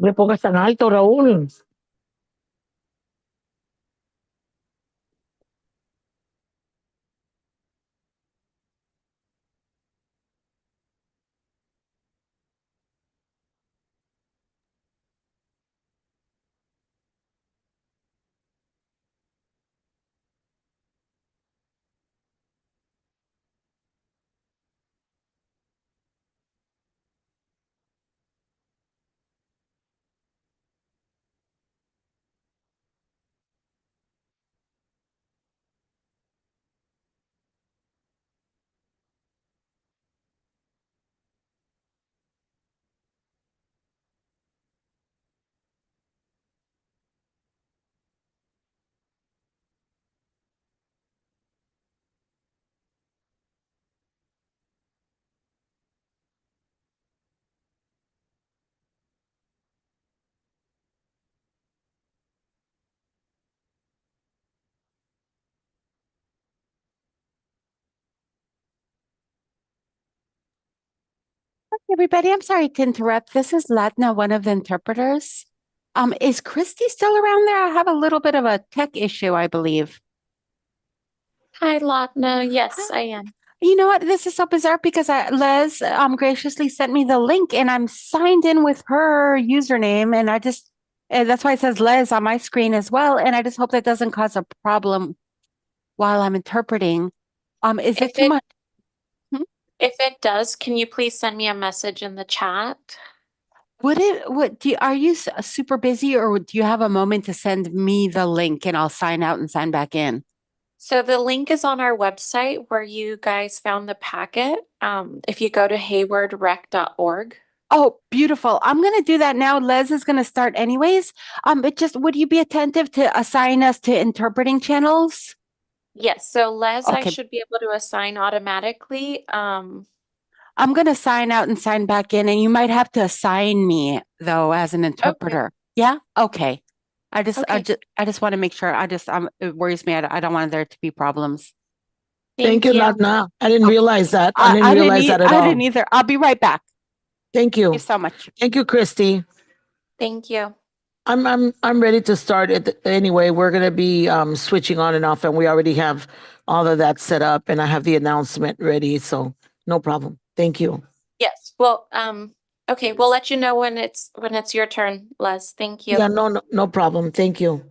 Le pongas tan alto, Raúl. Everybody, I'm sorry to interrupt. This is Latna, one of the interpreters. Is Christy still around there? I have a little bit of a tech issue, I believe. Hi, Latna. Yes, I am. You know what? This is so bizarre because Les graciously sent me the link and I'm signed in with her username and that's why it says Les on my screen as well. And I just hope that doesn't cause a problem while I'm interpreting. Is If it too it much? Hmm? if it does, can you please send me a message in the chat? Are you super busy or do you have a moment to send me the link and I'll sign out and sign back in? So the link is on our website where you guys found the packet. If you go to haywardrec.org. Oh, beautiful. I'm going to do that now. Les is going to start anyways. Would you be attentive to assign us to interpreting channels? Yes, so Les, I Okay. should be able to assign automatically. I'm going to sign out and sign back in, and you might have to assign me though as an Okay. interpreter. Yeah. Okay. Okay. I just want to make sure. It worries me. I don't want there to be problems. Thank you, you. Latna. I didn't realize that. I didn't I didn't realize that at I all. didn't either. I'll be right back. Thank Thank you you. so much. Thank you, Christy. Thank you. I'm ready to start it anyway. We're gonna be switching on and off, and we already have all of that set up, and I have the announcement ready, so no problem. Thank you. Yes. Well, okay, we'll let you know when it's your turn, Les. Thank you. Yeah, no problem. Thank you.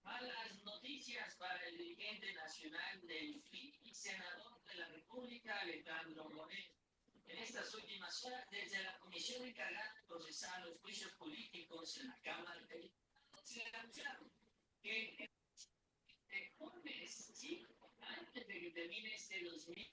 Malas noticias para el dirigente nacional del PRI y senador de la República, Alejandro Moreno. En estas últimas horas desde la comisión encargada de procesar los juicios políticos en la Cámara de Diputados se anunciaron que el jueves, sí, antes de que termine este 2000.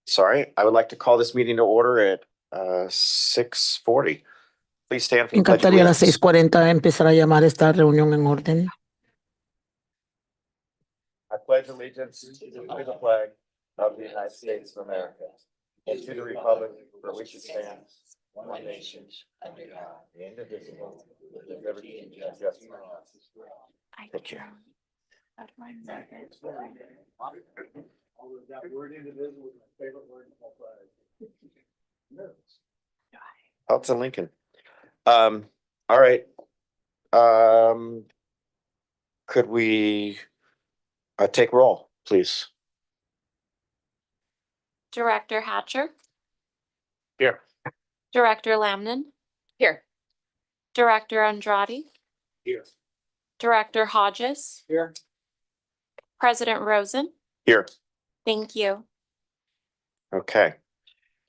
Sorry, I would like to call this meeting to order at 6:40. Please stand for Me the Pledge of encantaría a las Allegiance. 6:40 empezar a llamar esta reunión en orden. I pledge allegiance to the flag of the United States of America and to the republic for which it stands, one nation, under God, indivisible, with liberty and justice for all. Thank you. Oh, it's a Lincoln. All right. Could we take roll, please? Director Hatcher, Here. Director Lamnan, Here. Director Andrade, Here. Director Hodges, Here. President Rosen. Here. Thank you. Okay.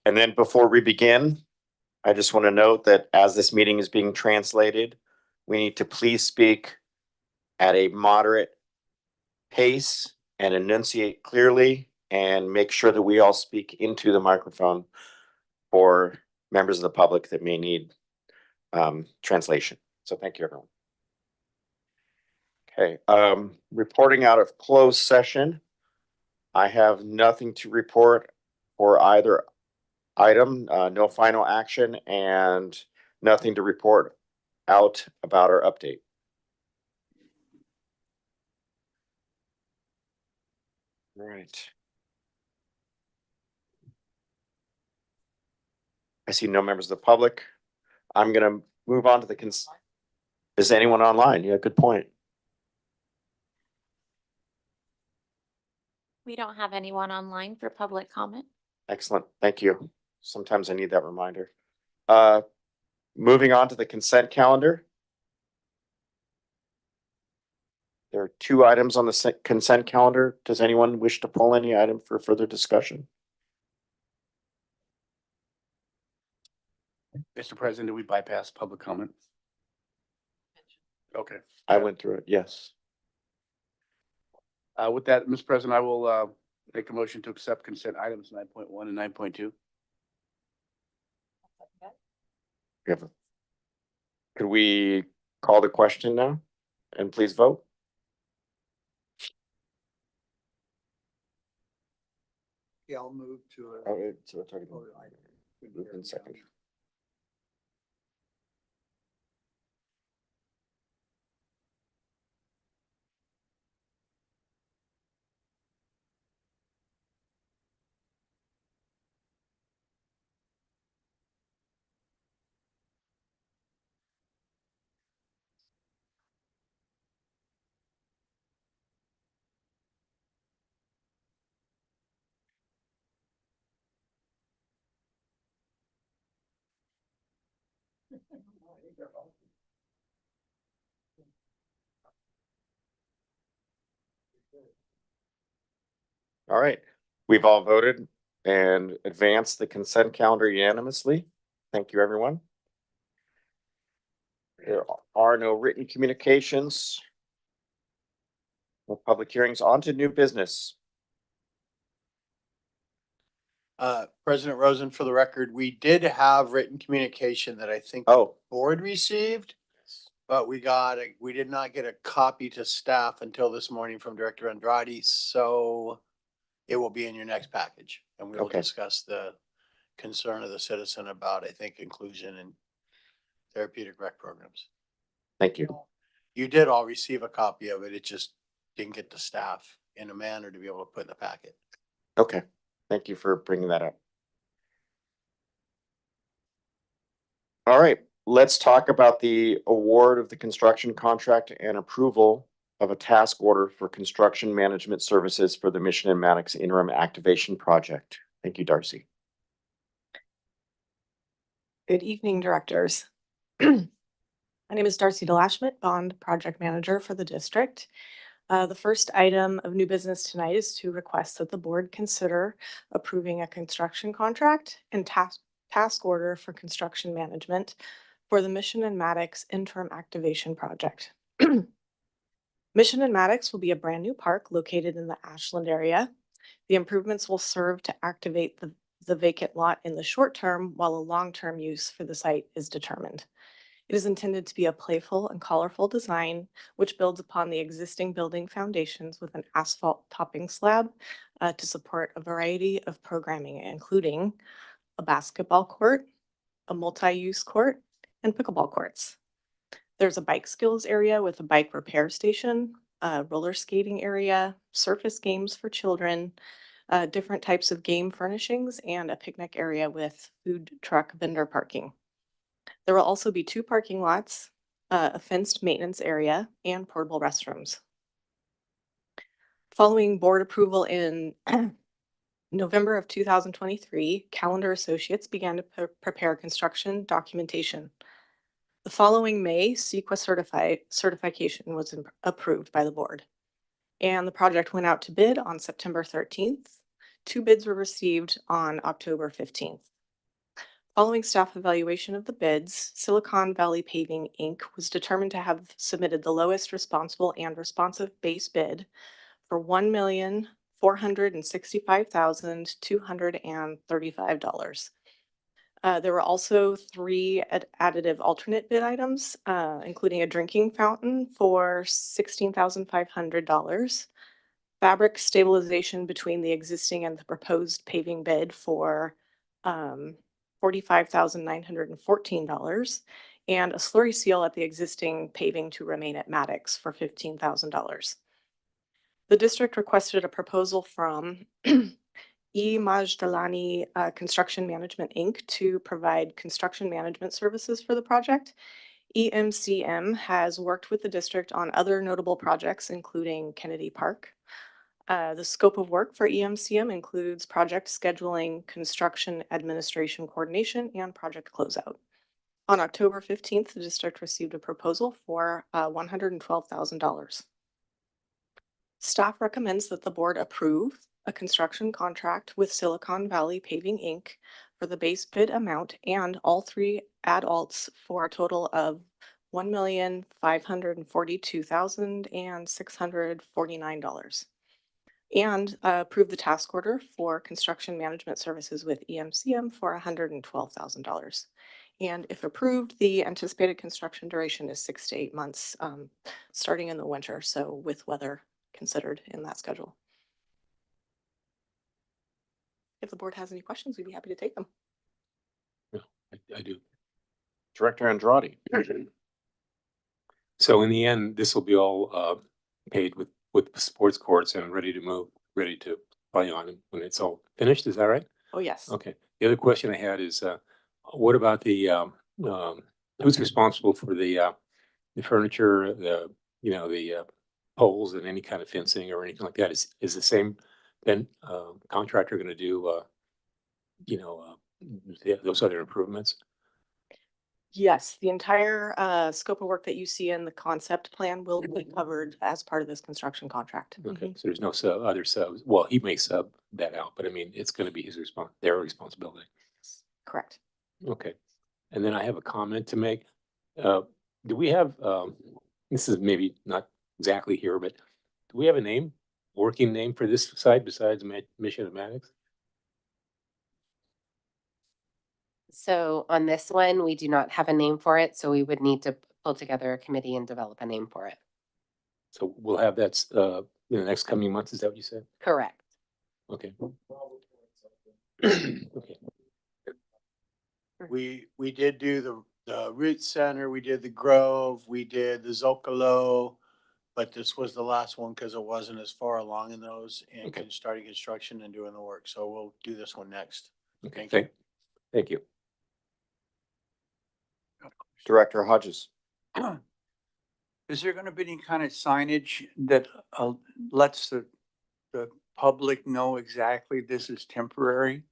And then before we begin, I just want to note that as this meeting is being translated, we need to please speak at a moderate pace and enunciate clearly and make sure that we all speak into the microphone for members of the public that may need translation. So thank you, everyone. Okay, reporting out of closed session. I have nothing to report for either item, no final action, and nothing to report out about our update. All right. I see no members of the public. I'm gonna move on to the Is anyone online? Yeah, good point. We don't have anyone online for public comment. Excellent, thank you. Sometimes I need that reminder. Moving on to the consent calendar. There are 2 items on the consent calendar. Does anyone wish to pull any item for further discussion? Mr. President, did we bypass public comment? Okay. I went through it, yes. With that, Mr. President, I will make a motion to accept consent items 9.1 and 9.2. Could we call the question now and please vote? Yeah, I'll move to it. Oh, so we're talking about moved in second. All right, we've all voted and advanced the consent calendar unanimously. Thank you, everyone. There are no written communications. No public hearings. On to new business. President Rosen, for the record, we did have written communication that I think the Oh, board received, but we did not get a copy to staff until this morning from Director Andrade, so it will be in your next package, and we will Okay. discuss the concern of the citizen about, I think, inclusion in therapeutic rec programs. thank you. You did all receive a copy of it, it just didn't get to staff in a manner to be able to put in the packet. Okay, thank you for bringing that up. All right, let's talk about the award of the construction contract and approval of a task order for construction management services for the Mission and Maddox Interim Activation Project. Thank you, Darcy. Good evening, directors. My name is Darcy DeLashmutt, Bond Project Manager for the district. The first item of new business tonight is to request that the board consider approving a construction contract and task order for construction management for the Mission and Maddox Interim Activation Project. Mission and Maddox will be a brand new park located in the Ashland area. The improvements will serve to activate the vacant lot in the short term while a long-term use for the site is determined. It is intended to be a playful and colorful design, which builds upon the existing building foundations with an asphalt topping slab to support a variety of programming, including a basketball court, a multi-use court, and pickleball courts. There's a bike skills area with a bike repair station, a roller skating area, surface games for children, different types of game furnishings, and a picnic area with food truck vendor parking. There will also be 2 parking lots, a fenced maintenance area, and portable restrooms. Following board approval in November of 2023, Calendar Associates began to prepare construction documentation. The following May, CEQA certification was approved by the board. And the project went out to bid on September 13th. 2 bids were received on October 15th. Following staff evaluation of the bids, Silicon Valley Paving, Inc. was determined to have submitted the lowest responsible and responsive base bid for $1,465,235. There were also 3 additive alternate bid items, including a drinking fountain for $16,500, fabric stabilization between the existing and the proposed paving bid for $45,914, and a slurry seal at the existing paving to remain at Maddox for $15,000. The district requested a proposal from E. Majdalani Construction Management, Inc. to provide construction management services for the project. EMCM has worked with the district on other notable projects, including Kennedy Park. The scope of work for EMCM includes project scheduling, construction administration coordination, and project closeout. On October 15th, the district received a proposal for $112,000. Staff recommends that the board approve a construction contract with Silicon Valley Paving, Inc. for the base bid amount and all 3 add-alts for a total of $1,542,649. And approve the task order for construction management services with EMCM for $112,000. And if approved, the anticipated construction duration is 6 to 8 months, starting in the winter, so with weather considered in that schedule. If the board has any questions, we'd be happy to take them. I do. Director Andrade. So in the end, this will be all paid with sports courts and ready to play on when it's all finished. Is that right? Oh, yes. Okay. The other question I had is, what about the who's responsible for the furniture, the poles and any kind of fencing or anything like that? Is the same then contractor going to do those other improvements? Yes, the entire scope of work that you see in the concept plan will be covered as part of this construction contract. Okay, so there's no other subs. Well, he may sub that out, but I mean, it's going to be their responsibility. Correct. Okay, and then I have a comment to make. Do we have? This is maybe not exactly here, but do we have a working name for this site besides Mission of Maddox? So on this one, we do not have a name for it, so we would need to pull together a committee and develop a name for it. So we'll have that in the next coming months. Is that what you said? Correct. Okay. Okay. We did do the Root Center, we did the Grove, we did the Zocalo, but this was the last one because it wasn't as far along in those and Okay. starting construction and doing the work. So we'll do this one next. Okay. Thank you. Thank you. Director Hodges. Is there gonna be any kind of signage that lets the public know exactly this is temporary?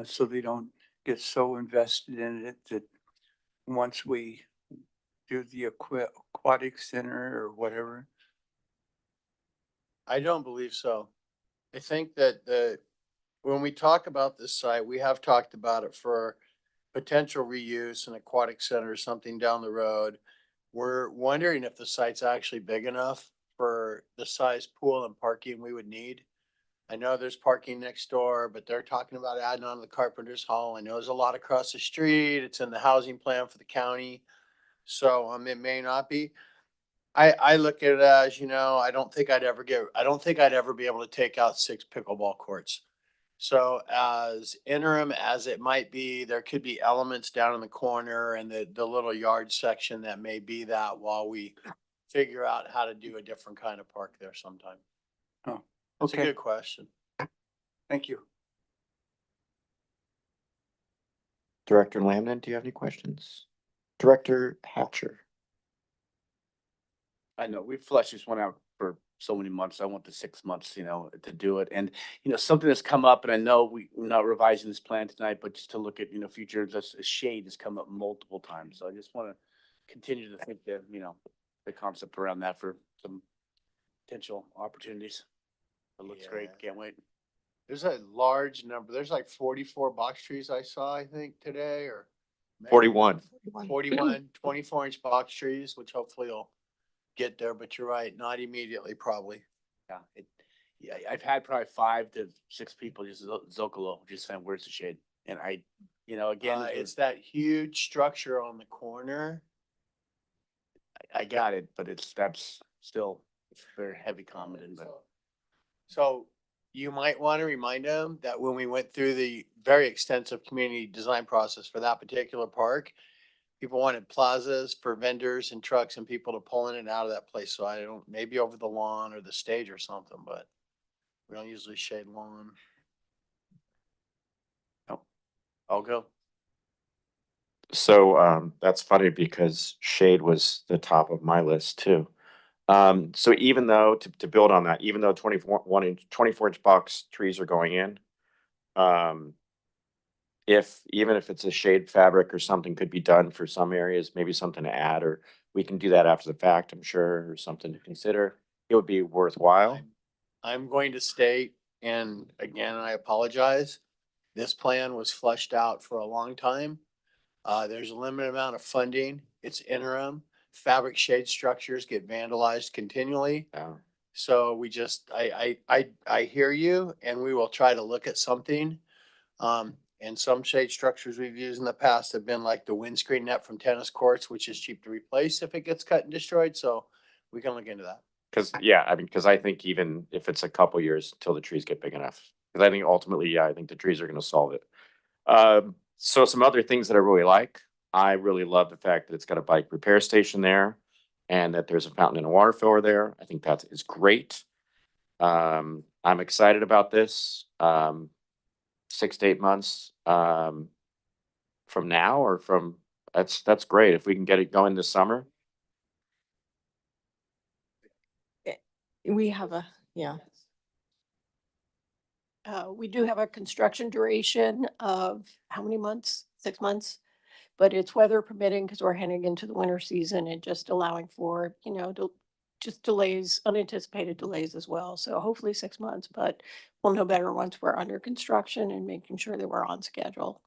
So they don't get so invested in it that once we do the aquatic center or whatever? I don't believe so. I think that when we talk about this site, we have talked about it for potential reuse, an aquatic center or something down the road. We're wondering if the site's actually big enough for the size pool and parking we would need. I know there's parking next door, but they're talking about adding on to the Carpenter's Hall. I know there's a lot across the street. It's in the housing plan for the county. So, it may not be. I look at it as, I don't think I'd ever be able to take out 6 pickleball courts. So as interim as it might be, there could be elements down in the corner and the little yard section that may be that while we figure out how to do a different kind of park there sometime. Oh, That's a okay. good question. Thank you. Director Lamnan, do you have any questions? Director Hatcher? I know, we fleshed this one out for so many months. I want the 6 months, to do it. And, something that's come up, and I know we're not revising this plan tonight, but just to look at, future, this shade has come up multiple times. So I just want to continue to think that, the concept around that for some potential opportunities. It looks great. Yeah. Can't wait. There's a large number. There's like 44 box trees I saw, I think, today, or maybe 41. 41, 24-inch box trees, which hopefully will get there, but you're right, not immediately, probably. Yeah, I've had probably 5 to 6 people just Zocalo, just saying, where's the shade? And I, again, It's that huge structure on the corner. I got it, but that's still very heavy commented, but. So you might want to remind them that when we went through the very extensive community design process for that particular park, people wanted plazas for vendors and trucks and people to pull in and out of that place. So I don't, maybe over the lawn or the stage or something, but we don't usually shade lawn. I'll go. So that's funny because shade was the top of my list too. So even though to build on that, even though 24-inch box trees are going in, even if it's a shade fabric or something could be done for some areas, maybe something to add, or we can do that after the fact, I'm sure, or something to consider. It would be worthwhile. I'm going to state, and again, I apologize. This plan was fleshed out for a long time. There's a limited amount of funding. It's interim. Fabric shade structures get vandalized continually. Yeah. So we just, I hear you, and we will try to look at something. And some shade structures we've used in the past have been like the windscreen net from tennis courts, which is cheap to replace if it gets cut and destroyed. So we can look into that. Because I think even if it's a couple years till the trees get big enough, because I think ultimately, I think the trees are going to solve it. So some other things that I really like, I really love the fact that it's got a bike repair station there and that there's a fountain and a water filler there. I think that is great. I'm excited about this. 6 to 8 months from now or that's great. If we can get it going this summer. We have we do have a construction duration of how many months? 6 months. But it's weather permitting because we're heading into the winter season and just allowing for, just delays, unanticipated delays as well. So hopefully 6 months, but we'll know better once we're under construction and making sure that we're on schedule.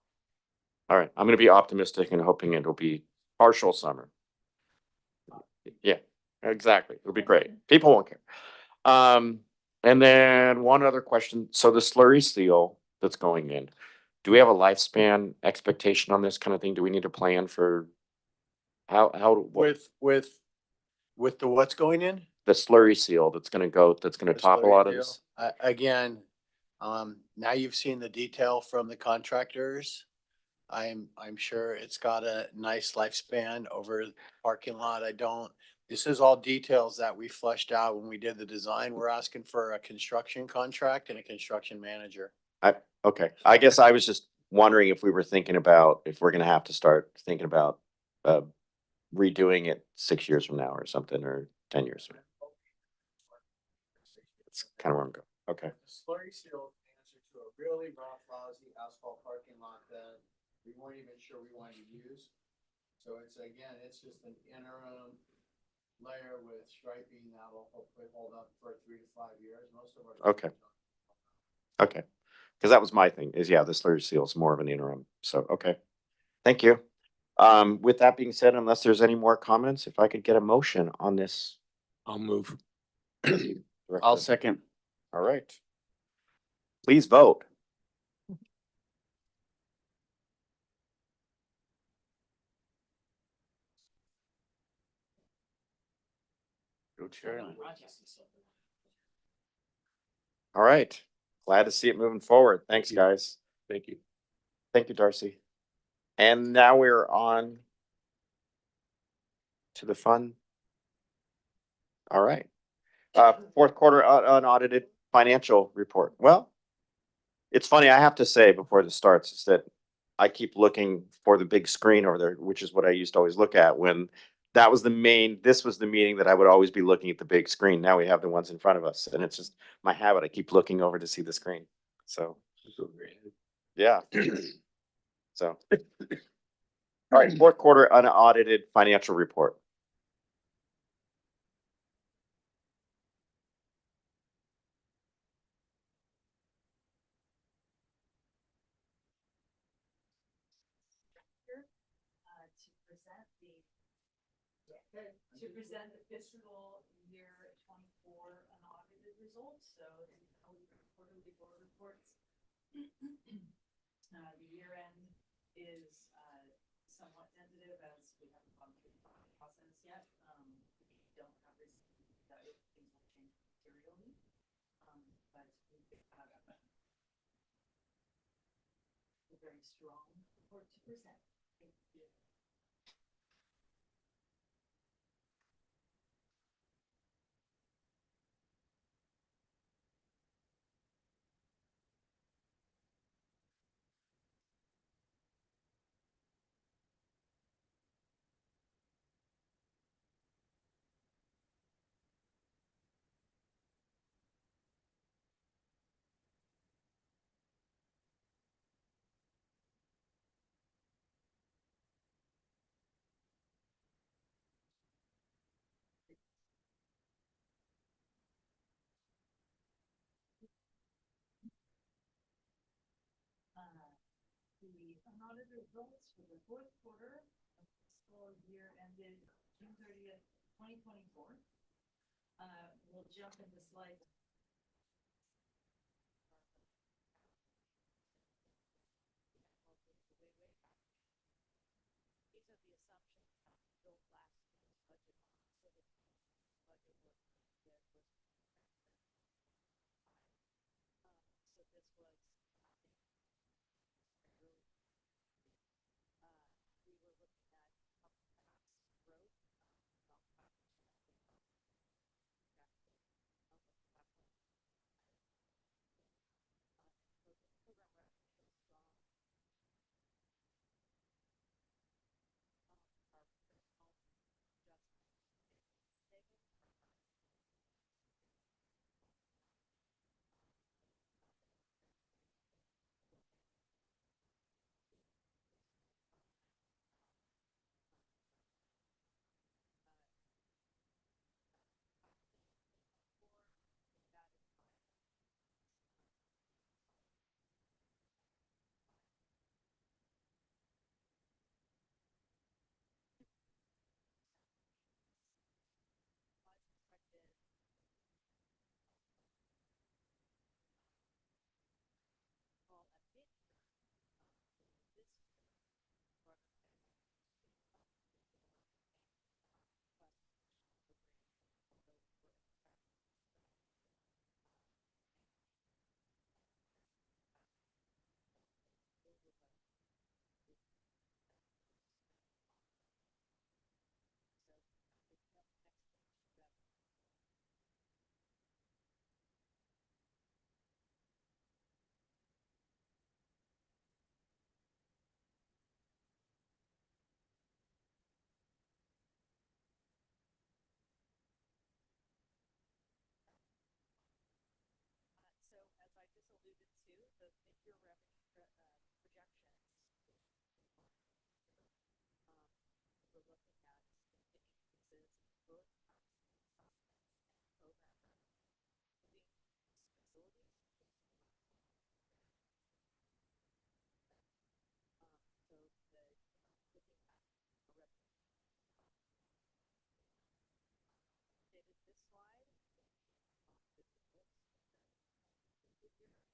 All right, I'm going to be optimistic and hoping it'll be partial summer. Yeah, exactly. It'll be great. People won't care. And then one other question. So the slurry seal that's going in, do we have a lifespan expectation on this kind of thing? Do we need to plan for With the what's going in? the slurry seal that's going to top a lot of this? Again, now you've seen the detail from the contractors. I'm sure it's got a nice lifespan over the parking lot. This is all details that we fleshed out when we did the design. We're asking for a construction contract and a construction manager. Okay, I guess I was just wondering if we were thinking about, if we're going to have to start thinking about redoing it 6 years from now or something, or 10 years from now. It's kind of where I'm going. Okay. The slurry seal answer to a really rough, lousy asphalt parking lot that we weren't even sure we wanted to use. So it's just an interim layer with striping that'll hopefully hold up for 3 to 5 years. Most of our. Okay. Because that was my thing is, the slurry seal is more of an interim. So, okay. Thank you. With that being said, unless there's any more comments, if I could get a motion on this. I'll move. I'll second. All right. Please vote. Go Chairman. All right. Glad to see it moving forward. Thanks, you. guys. Thank you. Thank you, Darcy. And now we're on to the fun. All right. Fourth quarter unaudited financial report. Well, it's funny, I have to say before this starts is that I keep looking for the big screen over there, which is what I used to always look at when this was the meeting that I would always be looking at the big screen. Now we have the ones in front of us and it's just my habit. I keep looking over to see the screen. So, yeah. So, all right, fourth quarter unaudited financial report. To present the fiscal year 24 unaudited results, so quarterly board reports. The year end is somewhat tentative as we haven't gone through the process yet. We don't have this, that things will change materially. But we have a very strong report to present. Thank you. The unaudited results for the fourth quarter of fiscal year ended June 30th, 2024. We'll jump into slide. These are the assumptions built last year's budget. So the budget was so this was we were looking at growth So as I just alluded to, the mid-year revenue projections, we're looking at increases in both program facilities. So looking at revenue. This slide.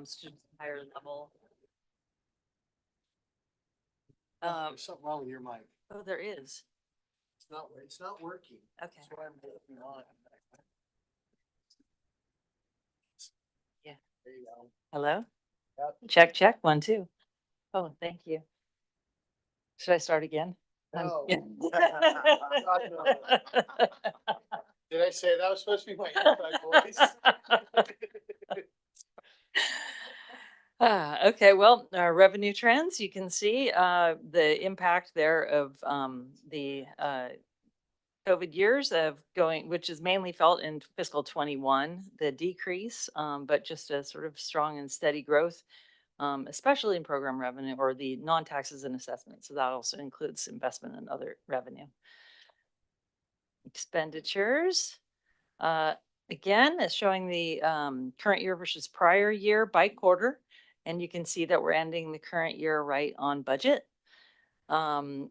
Students higher level. There's something wrong with your mic. Oh, there is. It's not working. Okay. That's why I'm looking on. Yeah. There you go. Hello? Yep. Check, check, 1, 2. Oh, thank you. Should I start again? No. God, no. Did I say that was supposed to be my inside voice? Okay, well, our revenue trends, you can see the impact there of the COVID years of going, which is mainly felt in fiscal 21, the decrease, but just a sort of strong and steady growth, especially in program revenue or the non-taxes and assessments. So that also includes investment and other revenue. Expenditures. Again, it's showing the current year versus prior year by quarter. And you can see that we're ending the current year right on budget. And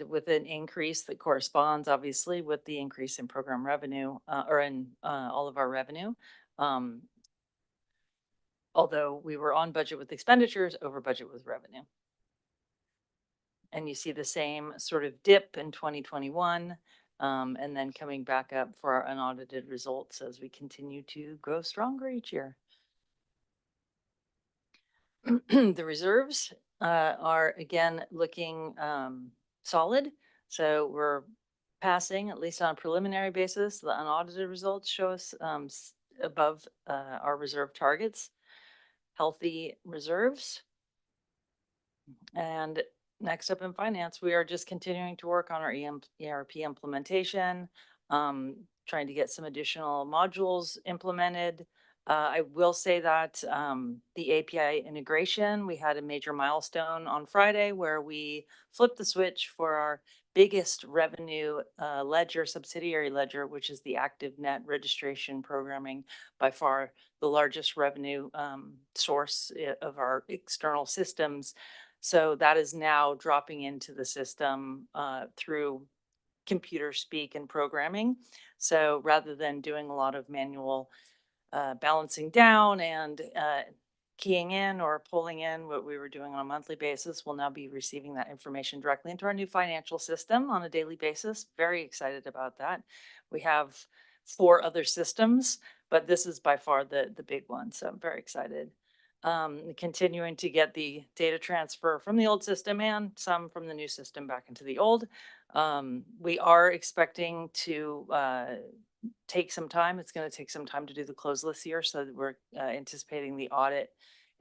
with an increase that corresponds obviously with the increase in program revenue or in all of our revenue. Although we were on budget with expenditures, over budget with revenue. And you see the same sort of dip in 2021. And then coming back up for our unaudited results as we continue to grow stronger each year. The reserves are again looking solid. So we're passing, at least on a preliminary basis. The unaudited results show us above our reserve targets. Healthy reserves. And next up in finance, we are just continuing to work on our ERP implementation, trying to get some additional modules implemented. I will say that the API integration, we had a major milestone on Friday where we flipped the switch for our biggest revenue ledger, subsidiary ledger, which is the ActiveNet registration programming, by far the largest revenue source of our external systems. So that is now dropping into the system through computer speak and programming. So rather than doing a lot of manual balancing down and keying in or pulling in what we were doing on a monthly basis, we'll now be receiving that information directly into our new financial system on a daily basis. Very excited about that. We have 4 other systems, but this is by far the big one. So I'm very excited. Continuing to get the data transfer from the old system and some from the new system back into the old. We are expecting to take some time. It's going to take some time to do the close this year. So we're anticipating the audit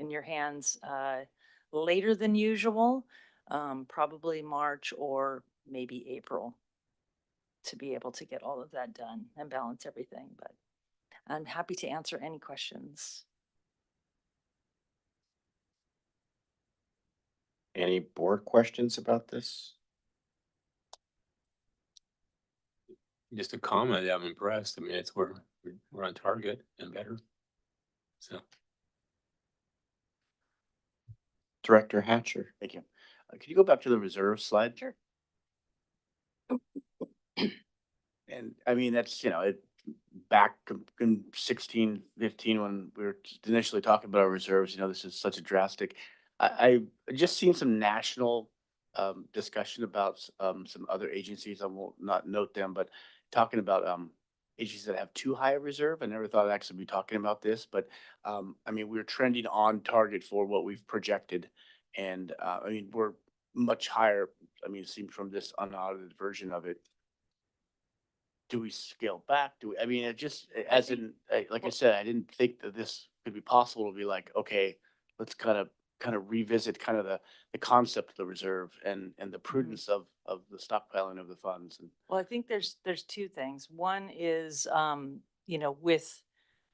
in your hands later than usual, probably March or maybe April, to be able to get all of that done and balance everything. But I'm happy to answer any questions. Any board questions about this? Just a comment, I'm impressed. I mean, it's we're on target and better. So. Director Hatcher. Thank you. Could you go back to the reserve slide? Sure. And I mean, that's, back in 16, 15, when we were initially talking about our reserves, this is such a drastic. I just seen some national discussion about some other agencies. I will not note them, but talking about agencies that have too high a reserve. I never thought I'd actually be talking about this, but I mean, we're trending on target for what we've projected. And I mean, we're much higher. I mean, it seems from this unaudited version of it. Do we scale back? I mean, it just, as in, like I said, I didn't think that this could be possible to be like, okay, let's kind of revisit kind of the concept of the reserve and the prudence of the stockpiling of the funds. And well, I think there's 2 things. One is,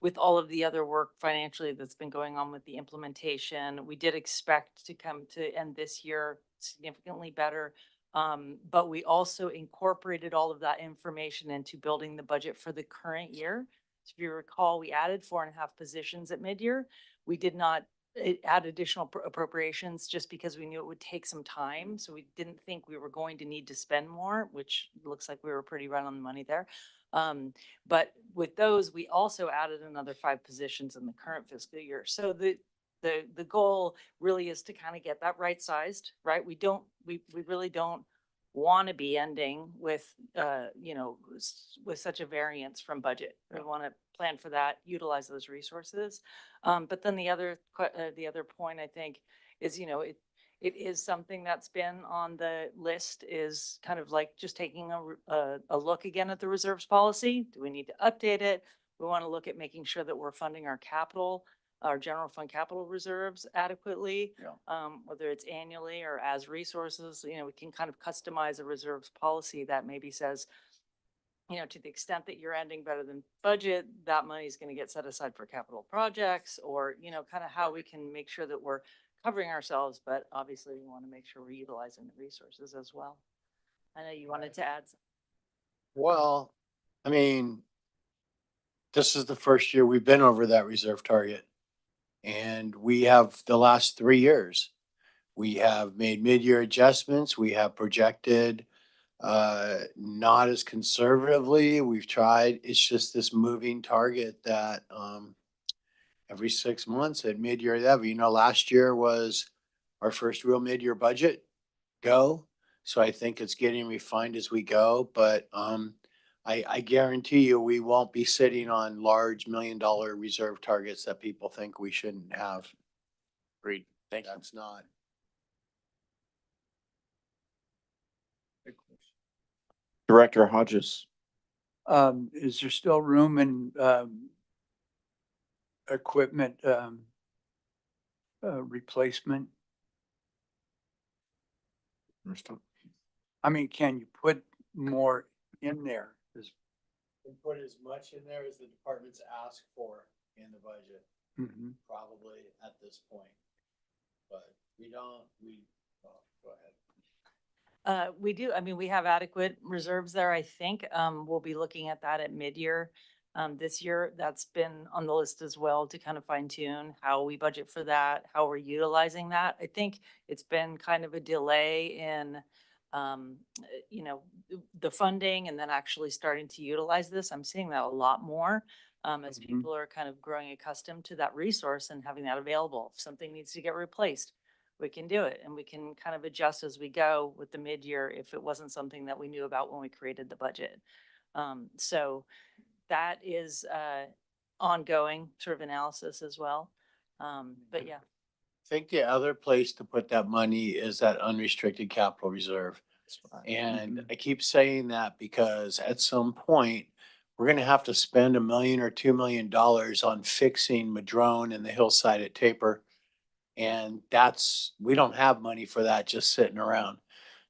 with all of the other work financially that's been going on with the implementation, we did expect to come to end this year significantly better. But we also incorporated all of that information into building the budget for the current year. So if you recall, we added 4.5 positions at mid-year. We did not add additional appropriations just because we knew it would take some time. So we didn't think we were going to need to spend more, which looks like we were pretty right on the money there. But with those, we also added another 5 positions in the current fiscal year. So the goal really is to kind of get that right sized, right? We really don't want to be ending with, with such a variance from budget. We want to plan for that, utilize those resources. But then the other point I think is, it is something that's been on the list, is kind of like just taking a look again at the reserves policy. Do we need to update it? We want to look at making sure that we're funding our general fund capital reserves adequately, whether it's annually or as resources. We can kind of customize a reserves policy that maybe says, to the extent that you're ending better than budget, that money is going to get set aside for capital projects, or, kind of how we can make sure that we're covering ourselves, but obviously we want to make sure we're utilizing the resources as well. I know you wanted to add something. Well, I mean, this is the first year we've been over that reserve target. And we have the last 3 years. We have made mid-year adjustments. We have projected not as conservatively. We've tried. It's just this moving target that every 6 months at mid-year last year was our first real mid-year budget go. So I think it's getting refined as we go. But I guarantee you we won't be sitting on large $1 million reserve targets that people think we shouldn't have. Agreed. Thank you. That's not. Director Hodges. Is there still room in equipment replacement? I mean, can you put more in there? We put as much in there as the departments ask for in the budget, probably at this point. But go ahead. We do. I mean, we have adequate reserves there, I think. We'll be looking at that at mid-year. This year, that's been on the list as well, to kind of fine tune how we budget for that, how we're utilizing that. I think it's been kind of a delay in, the funding and then actually starting to utilize this. I'm seeing that a lot more as people are kind of growing accustomed to that resource and having that available. If something needs to get replaced, we can do it, and we can kind of adjust as we go with the mid-year if it wasn't something that we knew about when we created the budget. So that is ongoing sort of analysis as well. But yeah. I think the other place to put that money is that unrestricted capital reserve. And I keep saying that because at some point, we're going to have to spend $1 million or $2 million on fixing Madrone and the hillside at Taper. And we don't have money for that just sitting around.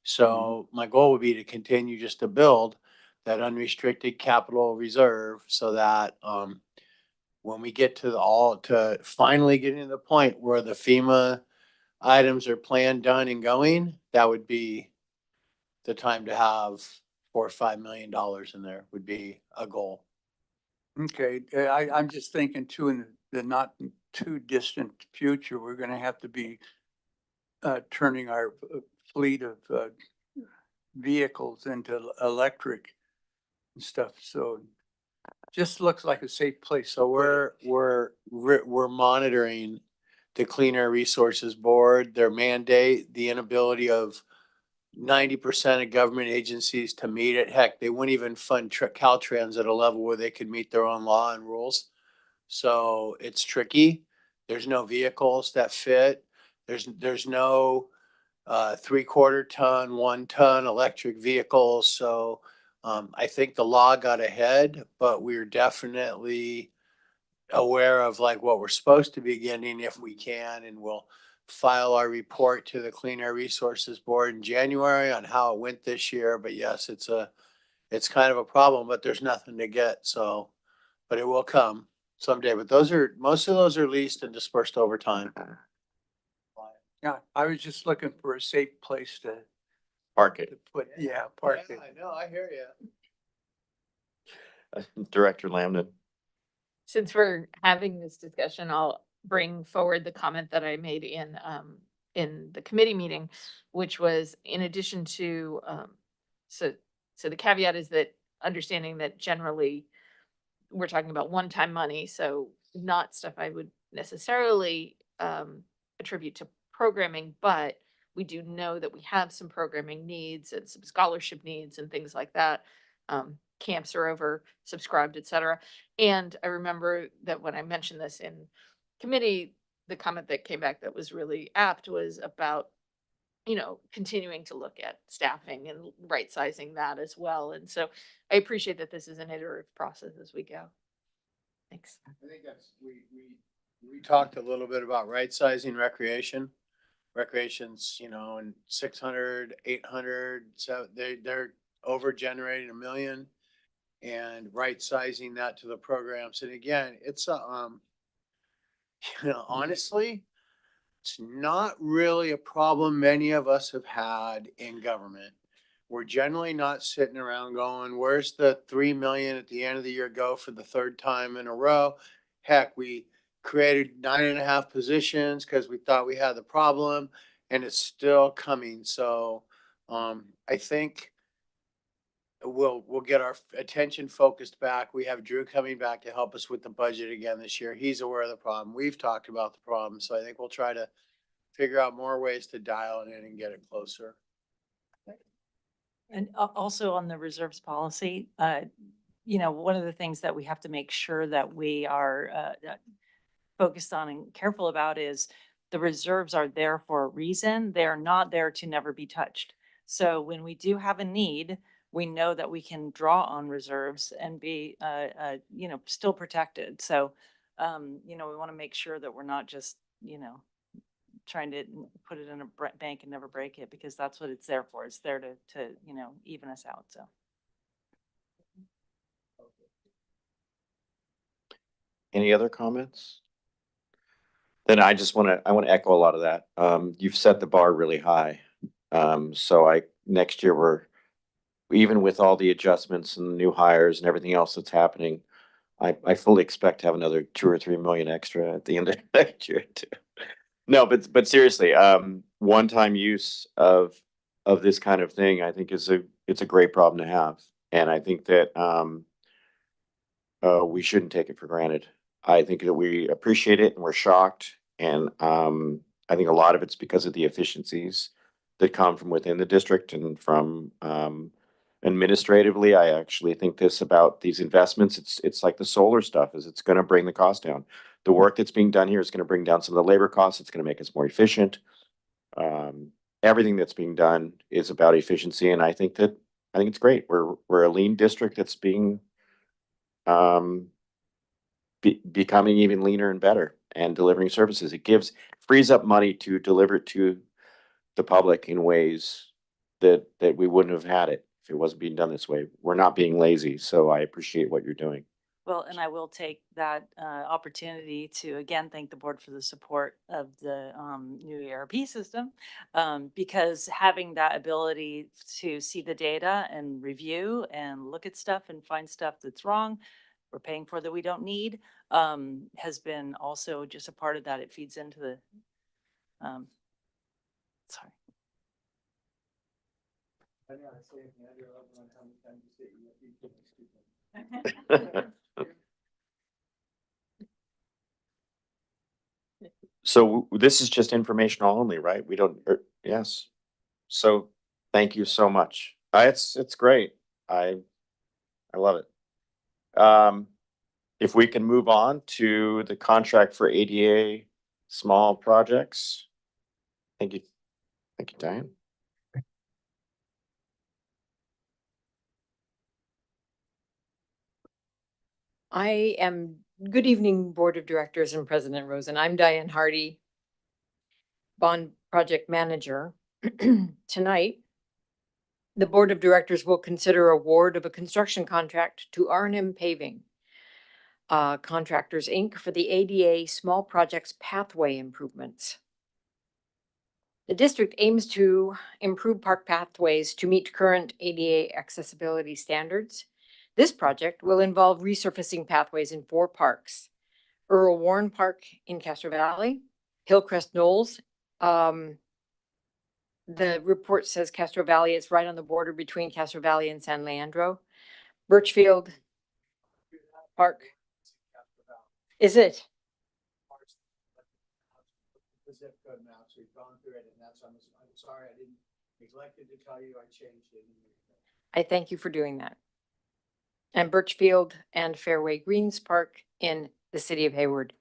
So my goal would be to continue just to build that unrestricted capital reserve so that when we get to finally getting to the point where the FEMA items are planned, done, and going, that would be the time to have $4 or $5 million in there would be a goal. Okay, I'm just thinking too, in the not too distant future, we're going to have to be turning our fleet of vehicles into electric and stuff. So just looks like a safe place. So we're monitoring the Clean Air Resources Board, their mandate, the inability of 90% of government agencies to meet it. Heck, they wouldn't even fund Caltrans at a level where they could meet their own law and rules. So it's tricky. There's no vehicles that fit. There's no 3/4 ton, 1 ton electric vehicles. So I think the law got ahead, but we're definitely aware of like what we're supposed to be getting if we can, and we'll file our report to the Clean Air Resources Board in January on how it went this year. But yes, it's kind of a problem, but there's nothing to get. So, but it will come someday. But most of those are leased and dispersed over time. Yeah, I was just looking for a safe place to Park it. put, park it. I know, I hear you. Director Lambden. Since we're having this discussion, I'll bring forward the comment that I made in the committee meeting, which was in addition to, so the caveat is that understanding that generally we're talking about one-time money, so not stuff I would necessarily attribute to programming, but we do know that we have some programming needs and some scholarship needs and things like that. Camps are over subscribed, et cetera. And I remember that when I mentioned this in committee, the comment that came back that was really apt was about, continuing to look at staffing and right sizing that as well. And so I appreciate that this is an iterative process as we go. Thanks. I think that's, we talked a little bit about right sizing recreation. Recreation's, and 600, 800, so they're over generating 1 million and right sizing that to the programs. And again, it's honestly, it's not really a problem many of us have had in government. We're generally not sitting around going, where's the 3 million at the end of the year go for the third time in a row? Heck, we created 9.5 positions because we thought we had the problem and it's still coming. So I think we'll get our attention focused back. We have Drew coming back to help us with the budget again this year. He's aware of the problem. We've talked about the problem. So I think we'll try to figure out more ways to dial it in and get it closer. And also on the reserves policy, one of the things that we have to make sure that we are focused on and careful about is the reserves are there for a reason. They're not there to never be touched. So when we do have a need, we know that we can draw on reserves and be, still protected. So, we want to make sure that we're not just, trying to put it in a bank and never break it, because that's what it's there for. It's there to even us out. So. Any other comments? Then I want to echo a lot of that. You've set the bar really high. So next year even with all the adjustments and the new hires and everything else that's happening, I fully expect to have another 2 or 3 million extra at the end of next year too. No, but seriously, one-time use of this kind of thing, I think it's a great problem to have. And I think that we shouldn't take it for granted. I think that we appreciate it and we're shocked. And I think a lot of it's because of the efficiencies that come from within the district and from administratively. I actually think this about these investments. It's like the solar stuff is it's going to bring the cost down. The work that's being done here is going to bring down some of the labor costs. It's going to make us more efficient. Everything that's being done is about efficiency. And I think it's great. We're a lean district that's being becoming even leaner and better and delivering services. It frees up money to deliver to the public in ways that we wouldn't have had it if it wasn't being done this way. We're not being lazy, so I appreciate what you're doing. Well, and I will take that opportunity to again thank the board for the support of the new ERP system, because having that ability to see the data and review and look at stuff and find stuff that's wrong, we're paying for that we don't need, has been also just a part of that. It feeds into the, sorry. So this is just informational only, right? We don't, yes. So thank you so much. It's great. I love it. If we can move on to the contract for ADA small projects. Thank you. Thank you, Diane. Good evening, Board of Directors and President Rosen. I'm Diane Hardy, Bond Project Manager. Tonight, the Board of Directors will consider award of a construction contract to R&M Paving Contractors, Inc. for the ADA Small Projects Pathway Improvements. The district aims to improve park pathways to meet current ADA accessibility standards. This project will involve resurfacing pathways in 4 parks: Earl Warren Park in Castro Valley, Hillcrest Knolls. The report says Castro Valley is right on the border between Castro Valley and San Leandro. Birchfield Park. Is it? The zip code map, so we've gone through it, and that's, I'm sorry, I didn't, neglected to tell you I changed it. I thank you for doing that. And Birchfield and Fairway Greens Park in the city of Hayward.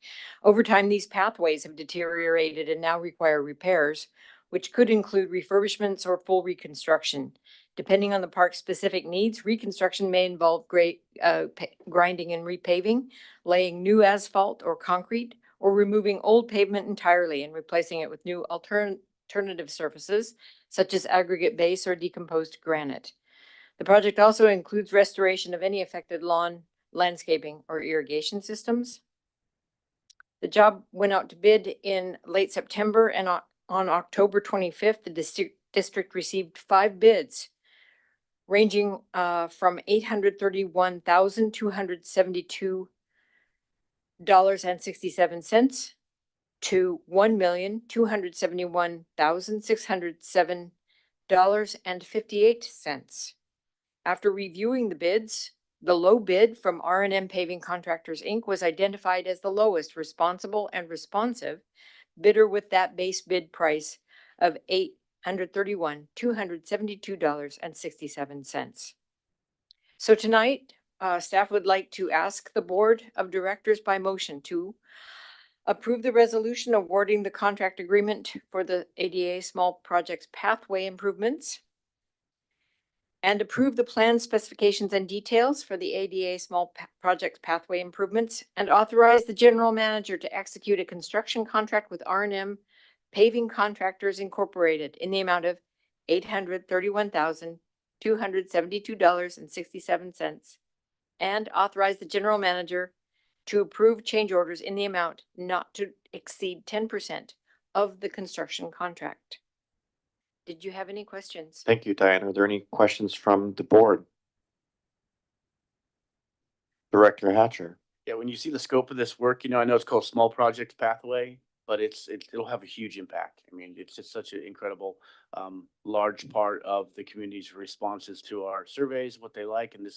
Over time, these pathways have deteriorated and now require repairs, which could include refurbishments or full reconstruction. Depending on the park's specific needs, reconstruction may involve grinding and repaving, laying new asphalt or concrete, or removing old pavement entirely and replacing it with new alternative surfaces, such as aggregate base or decomposed granite. The project also includes restoration of any affected lawn, landscaping, or irrigation systems. The job went out to bid in late September, and on October 25th, the district received 5 bids ranging from $831,272.67 to $1,271,607.58. After reviewing the bids, the low bid from R&M Paving Contractors, Inc. was identified as the lowest responsible and responsive bidder with that base bid price of $831,272.67. So tonight, staff would like to ask the Board of Directors by motion to approve the resolution awarding the contract agreement for the ADA Small Projects Pathway Improvements, and approve the plan specifications and details for the ADA Small Projects Pathway Improvements, and authorize the general manager to execute a construction contract with R&M Paving Contractors Incorporated in the amount of $831,272.67, and authorize the general manager to approve change orders in the amount not to exceed 10% of the construction contract. Did you have any questions? Thank you, Diane. Are there any questions from the board? Director Hatcher. Yeah, when you see the scope of this work, I know it's called Small Projects Pathway, but it'll have a huge impact. I mean, it's just such an incredible, large part of the community's responses to our surveys, what they like, and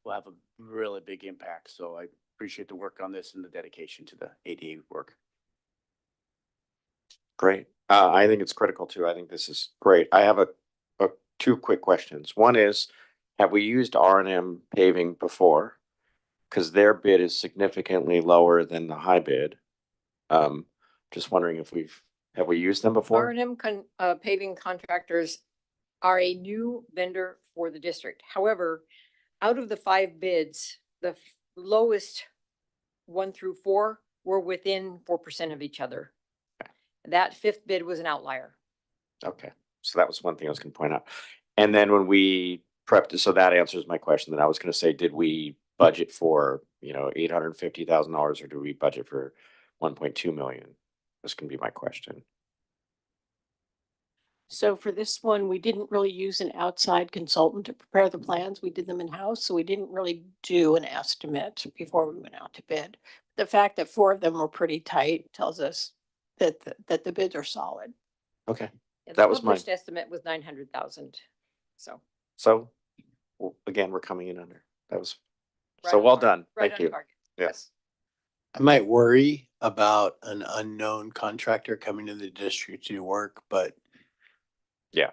will have a really big impact. So I appreciate the work on this and the dedication to the ADA work. Great. I think it's critical too. I think this is great. I have 2 quick questions. One is, have we used R&M Paving before? Because their bid is significantly lower than the high bid. Just wondering if have we used them before? R&M Paving Contractors are a new vendor for the district. However, out of the 5 bids, the lowest 1 through 4 were within 4% of each other. That 5th bid was an outlier. Okay, so that was one thing I was going to point out. And then when we prepped it, so that answers my question. Then I was going to say, did we budget for, $850,000, or do we budget for 1.2 million? This can be my question. So for this one, we didn't really use an outside consultant to prepare the plans. We did them in-house, so we didn't really do an estimate before we went out to bid. The fact that 4 of them were pretty tight tells us that the bids are solid. Okay, Yeah, that was the my published estimate was 900,000. So again, we're coming in under. That was right so on well target, done. right Thank on you. target. Yes. I might worry about an unknown contractor coming to the district to do work, but Yeah.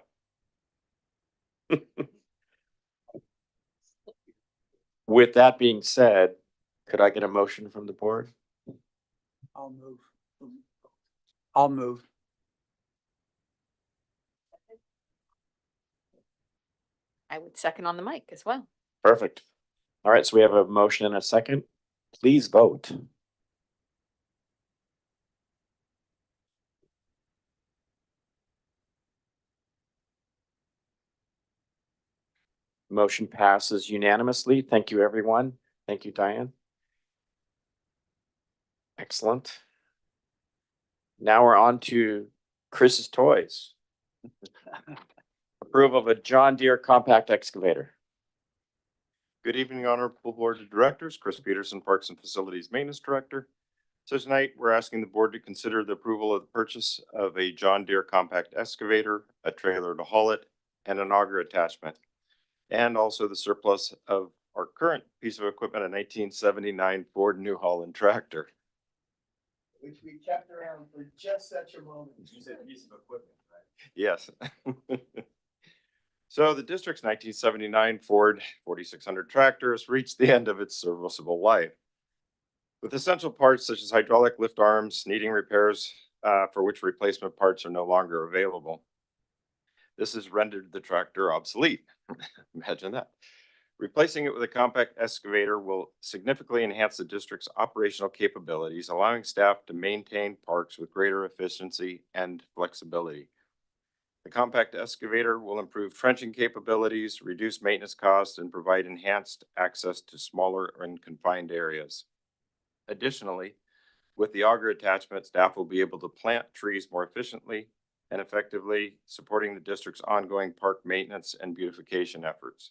With that being said, could I get a motion from the board? I'll move. I'll move. I would second on the mic as well. Perfect. All right, so we have a motion and a second. Please vote. Motion passes unanimously. Thank you, everyone. Thank you, Diane. Excellent. Now we're on to Chris's Toys. Approval of a John Deere compact excavator. Good evening, Honorable Board of Directors. Chris Peterson, Parks and Facilities Maintenance Director. So tonight, we're asking the board to consider the approval of the purchase of a John Deere compact excavator, a trailer to haul it, and an auger attachment. And also the surplus of our current piece of equipment, a 1979 Ford New Holland tractor. Which we kept around for just such a moment. You said piece of equipment, right? Yes. So the district's 1979 Ford 4600 tractor has reached the end of its serviceable life. With essential parts such as hydraulic lift arms needing repairs for which replacement parts are no longer available. This has rendered the tractor obsolete. Imagine that. Replacing it with a compact excavator will significantly enhance the district's operational capabilities, allowing staff to maintain parks with greater efficiency and flexibility. The compact excavator will improve trenching capabilities, reduce maintenance costs, and provide enhanced access to smaller and confined areas. Additionally, with the auger attachment, staff will be able to plant trees more efficiently and effectively, supporting the district's ongoing park maintenance and beautification efforts.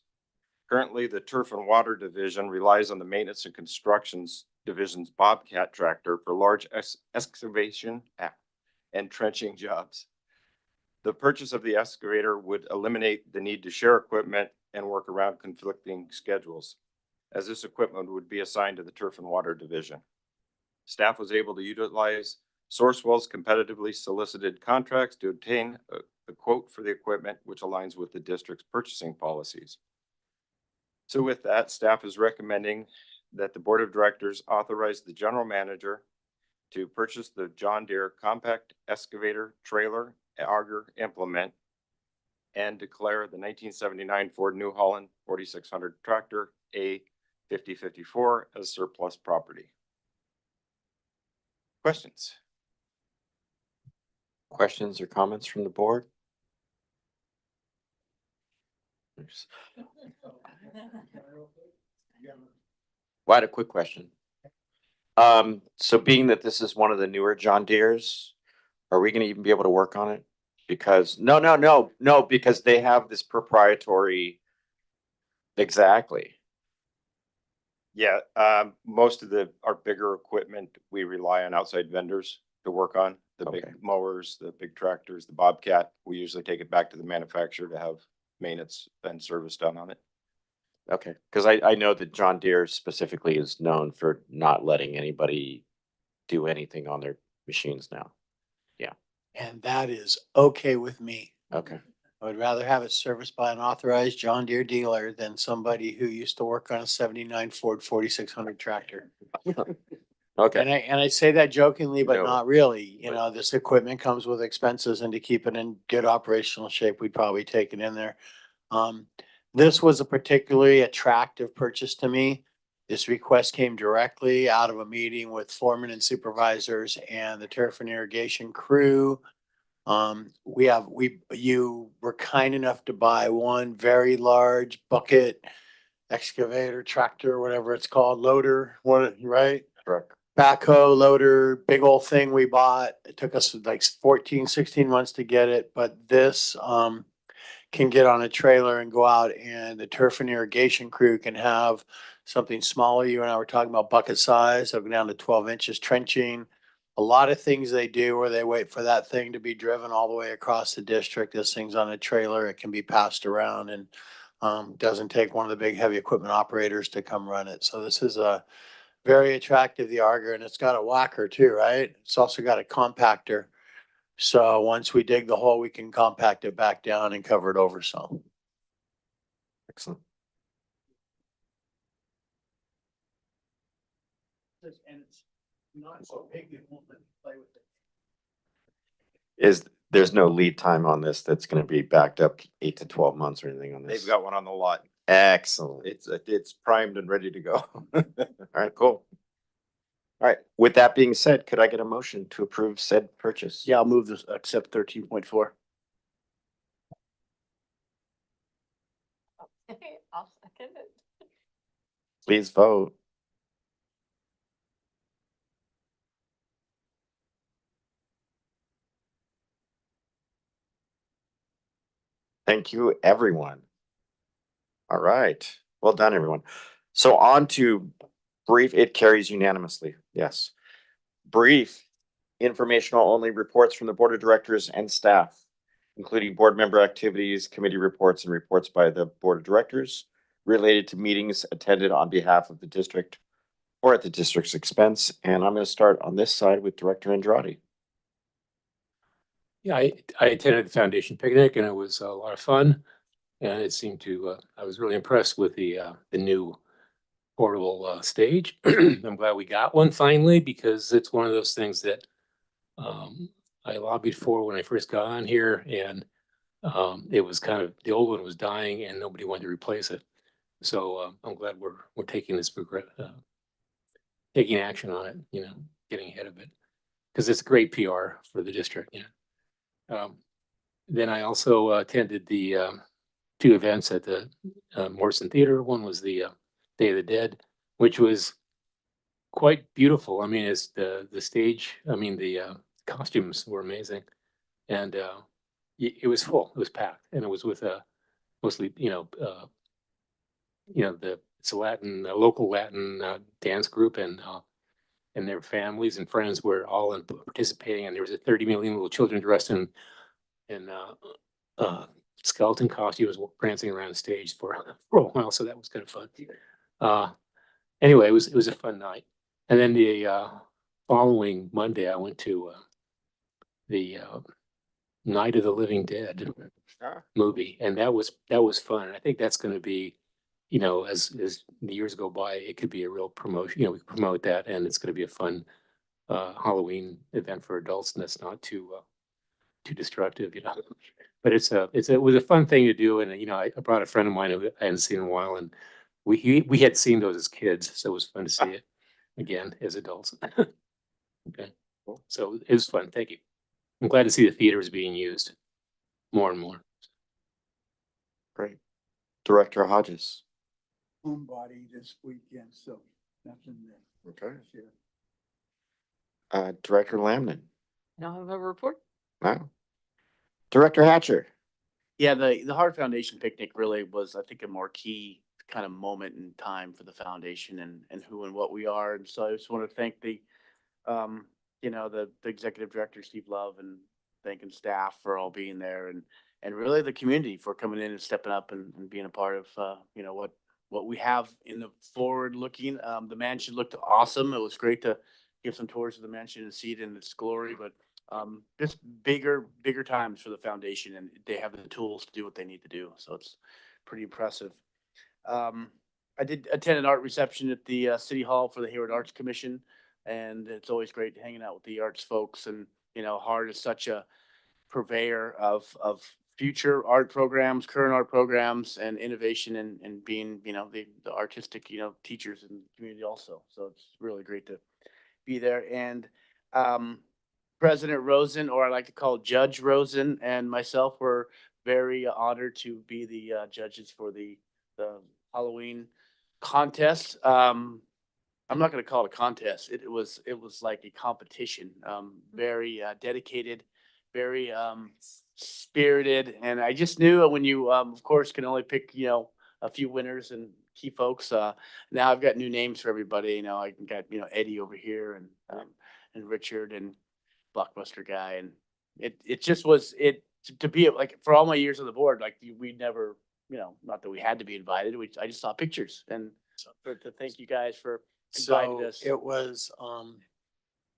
Currently, the Turf and Water Division relies on the Maintenance and Constructions Division's Bobcat tractor for large excavation and trenching jobs. The purchase of the excavator would eliminate the need to share equipment and work around conflicting schedules, as this equipment would be assigned to the Turf and Water Division. Staff was able to utilize Sourcewell's competitively solicited contracts to obtain a quote for the equipment, which aligns with the district's purchasing policies. So with that, staff is recommending that the Board of Directors authorize the general manager to purchase the John Deere compact excavator, trailer, auger implement, and declare the 1979 Ford New Holland 4600 tractor A5054 as surplus property. Questions? Questions or comments from the board? Well, I had a quick question. So being that this is one of the newer John Deeres, are we gonna even be able to work on it? Because no, because they have this proprietary. Exactly. Yeah, most of our bigger equipment, we rely on outside vendors to work on. The Okay. big mowers, the big tractors, the Bobcat, we usually take it back to the manufacturer to have maintenance and service done on it. Okay, because I know that John Deere specifically is known for not letting anybody do anything on their machines now. And that is okay with me. Okay, I would rather have it serviced by an authorized John Deere dealer than somebody who used to work on a 79 Ford 4600 tractor. okay, And I say that jokingly, but No, not really. You but- know, this equipment comes with expenses, and to keep it in good operational shape, we'd probably take it in there. This was a particularly attractive purchase to me. This request came directly out of a meeting with foremen and supervisors and the turf and irrigation crew. You were kind enough to buy one very large bucket excavator, tractor, whatever it's called, loader, right? truck. Backhoe loader, big old thing we bought. It took us like 14, 16 months to get it, but this can get on a trailer and go out, and the turf and irrigation crew can have something smaller. You and I were talking about bucket size, they'll go down to 12 inches trenching. A lot of things they do where they wait for that thing to be driven all the way across the district. This thing's on a trailer, it can be passed around, and doesn't take one of the big heavy equipment operators to come run it. So this is a very attractive, the auger, and it's got a whacker too, right? It's also got a compactor. So once we dig the hole, we can compact it back down and cover it over some. Excellent. And it's not so big, it won't let me play with it. There's no lead time on this that's gonna be backed up 8 to 12 months or anything on this? They've got one on the lot. Excellent. It's primed and ready to go. All right, cool. All right, with that being said, could I get a motion to approve said purchase? Yeah, I'll move this, accept 13.4. I'll second it. Please vote. Thank you, everyone. All right, well done, everyone. So on to brief, it carries unanimously, yes. Brief informational only reports from the board of directors and staff, including board member activities, committee reports, and reports by the board of directors related to meetings attended on behalf of the district or at the district's expense. And I'm going to start on this side with Director Andrade. Yeah, I attended the foundation picnic and it was a lot of fun. And it seemed to, I was really impressed with the new portable stage. I'm glad we got one finally, because it's one of those things that I lobbied for when I first got on here, and it was kind of, the old one was dying and nobody wanted to replace it. So I'm glad we're taking this taking action on it, you know, getting ahead of it, because it's great PR for the district. Yeah. Then I also attended the two events at the Morrison Theater. One was the Day of the Dead, which was quite beautiful. I mean, it's the stage. I mean, the costumes were amazing, and it was full. It was packed, and it was with mostly, it's a Latin, a local Latin dance group, and their families and friends were all participating. And there was 30 million little children dressed in skeleton costumes prancing around the stage for a while. So that was kind of fun. Anyway, it was a fun night. And then the following Monday, I went to the Night of the Living Dead movie, and that was fun. And I think that's going to be, you know, as the years go by, it could be a real promotion. You know, we can promote that, and it's going to be a fun Halloween event for adults, and that's not too destructive, you know. But it was a fun thing to do, and you know, I brought a friend of mine who I hadn't seen in a while, and we had seen those as kids, so it was fun to see it again as adults. Okay, so it was fun. Thank you. I'm glad to see the theater is being used more and more. Great. Director Hodges. Homebody this weekend, so nothing there. Okay. Director Lamnon. I don't have a report. Wow. Director Hatcher. Yeah, the Heart Foundation picnic really was, I think, a marquee kind of moment in time for the foundation and who and what we are. And so I just want to thank the executive director, Steve Love, and thanking staff for all being there, and really the community for coming in and stepping up and being a part of, what we have in the forward looking. The mansion looked awesome. It was great to give some tours of the mansion and see it in its glory, but just bigger times for the foundation, and they have the tools to do what they need to do. So it's pretty impressive. I did attend an art reception at the City Hall for the Hayward Arts Commission, and it's always great hanging out with the arts folks. And, you know, HART is such a purveyor of future art programs, current art programs, and innovation, and being, you know, the artistic, you know, teachers in the community also. So it's really great to be there. And President Rosen, or I like to call Judge Rosen, and myself were very honored to be the judges for the Halloween contest. I'm not going to call it a contest. It was like a competition. Very dedicated, very spirited, and I just knew when you, of course, can only pick, you know, a few winners and key folks. Now I've got new names for everybody. You know, I got, you know, Eddie over here, and Richard, and Blockbuster guy, and it just was to be like, for all my years on the board, like we never, you know, not that we had to be invited. I just saw pictures, and to thank you guys for inviting us. It was,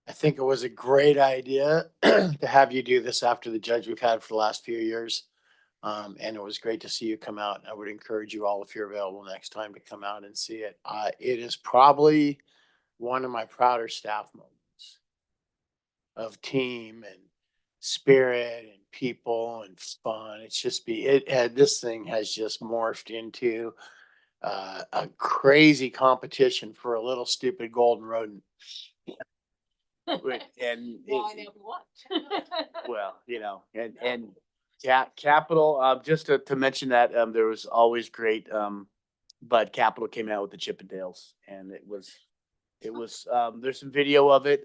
I think it was a great idea to have you do this after the judge we've had for the last few years. And it was great to see you come out. I would encourage you all, if you're available next time, to come out and see it. It is probably one of my prouder staff moments of team and spirit and people and fun. It's just this thing has just morphed into a crazy competition for a little stupid golden rodent. And well, you know, and Capital, just to mention that, there was always great, but Capital came out with the Chippendales, and it was there's some video of it.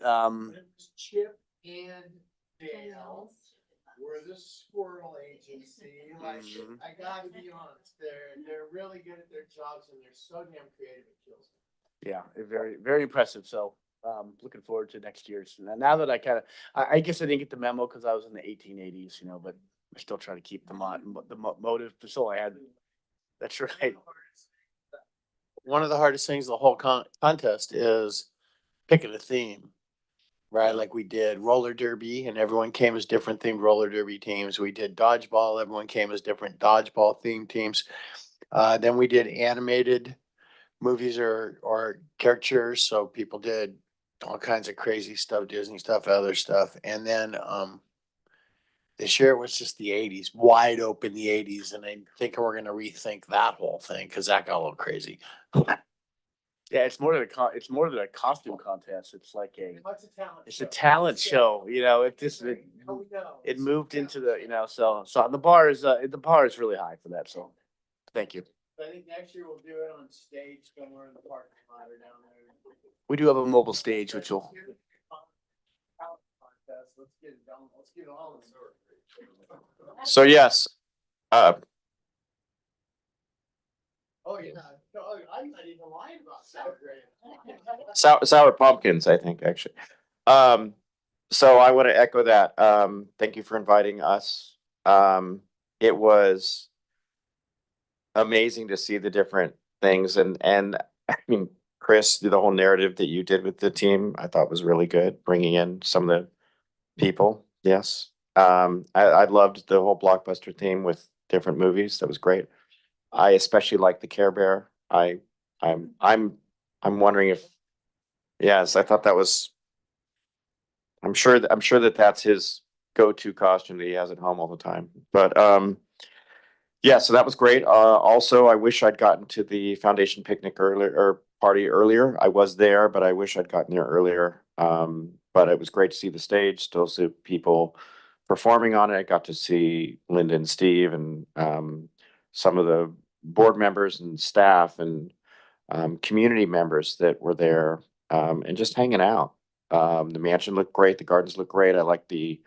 Chip and Dale. We're the squirrel agency, like, Mhm. I gotta be honest, they're really good at their jobs and they're so damn creative, it kills me. Yeah, very, very impressive. So, looking forward to next year's. And now that I guess I didn't get the memo because I was in the 1880s, you know, but I still try to keep the motive. That's all I had. That's right. One of the hardest things the whole contest is picking a theme, right? Like we did roller derby and everyone came as different themed roller derby teams. We did dodgeball, everyone came as different dodgeball themed teams. Then we did animated movies or caricatures. So people did all kinds of crazy stuff, Disney stuff, other stuff. And then this year it was just the 80s, wide open the 80s. And I think we're gonna rethink that whole thing because that got a little crazy. Yeah, it's more than it's more than a costume contest. It's like It's a talent show. You know, it moved into the, you know, so the bar is really high for that. So thank you. I think next year we'll do it on stage somewhere in the parking lot or down there. We do have a mobile stage, which will. Let's get it done. Let's get it all in. So yes, Oh, yeah. Oh, I'm not even lying about sour grapes. sour pumpkins, I think, actually. So I want to echo that. Thank you for inviting us. It was amazing to see the different things and I mean, Chris, the whole narrative that you did with the team, I thought was really good, bringing in some of the people. Yes. I loved the whole blockbuster theme with different movies. That was great. I especially like the Care Bear. I'm wondering if, yes, I thought that was, I'm sure that that's his go-to costume that he has at home all the time. But yeah, so that was great. Also, I wish I'd gotten to the foundation picnic earlier or party earlier. I was there, but I wish I'd gotten there earlier. But it was great to see the stage, still see people performing on it. I got to see Linda and Steve and some of the board members and staff and community members that were there and just hanging out. The mansion looked great. The gardens looked great. I like the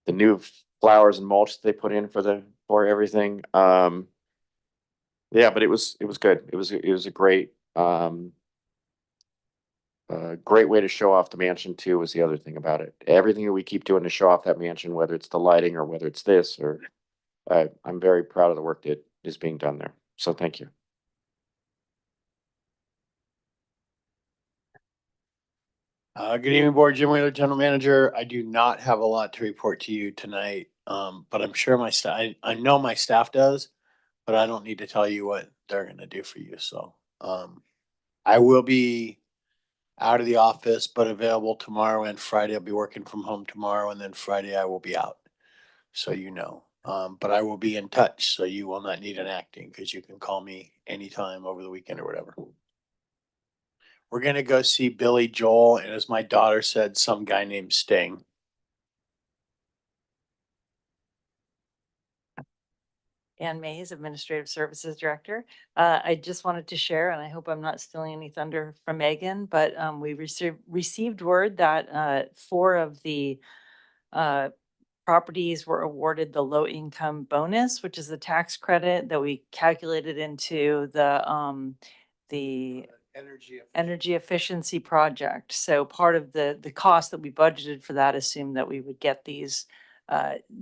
new flowers and mulch they put in for everything. Yeah, but it was good. It was a great great way to show off the mansion too. Was the other thing about it. Everything that we keep doing to show off that mansion, whether it's the lighting or whether it's this or I'm very proud of the work that is being done there. So thank you. Good evening, board. Jim Wheeler, general manager. I do not have a lot to report to you tonight. But I'm sure my staff, I know my staff does, but I don't need to tell you what they're gonna do for you. So, I will be out of the office, but available tomorrow and Friday. I'll be working from home tomorrow and then Friday I will be out. So you know, but I will be in touch. So you will not need an acting because you can call me anytime over the weekend or whatever. We're gonna go see Billy Joel and as my daughter said, some guy named Sting. Ann Mays, Administrative Services Director. I just wanted to share, and I hope I'm not stealing any thunder from Megan, but we received word that 4 of the properties were awarded the low income bonus, which is the tax credit that we calculated into the energy efficiency project. So part of the cost that we budgeted for that assumed that we would get these